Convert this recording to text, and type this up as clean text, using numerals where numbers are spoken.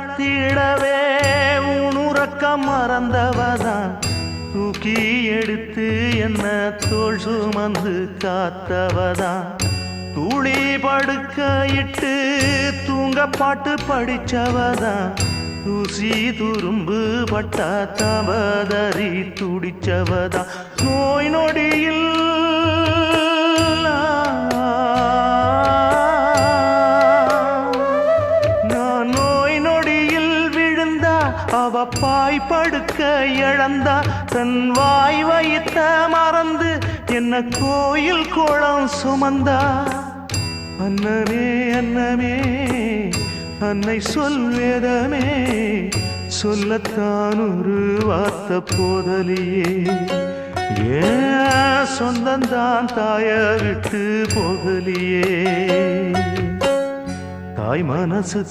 நடத்திடவே உணுறக்கம் மறந்தவதான் தூக்கி எடுத்து என்ன தோள் சுமந்து காத்தவதான் தூளி படுக்க இட்டு தூங்க பாட்டு படிச்சவதான் தூசி துரும்பு பட்டா தவதறி துடிச்சவதான் நோய் நொடியில் நான் நோய் நொடியில் விழுந்தா அவ பாய் படுக்க இழந்தா தன் வாய் வைத்த மறந்து என்ன கோயில் கோலம் சுமந்தா அன்னமே அன்னமே அன்னை சொல்வேதமே சொல்லத்தான் ஒரு வார்த்தை போதலியே ஏன் சொந்தந்தான் தாய விட்டு போகலியே தாய் மனசு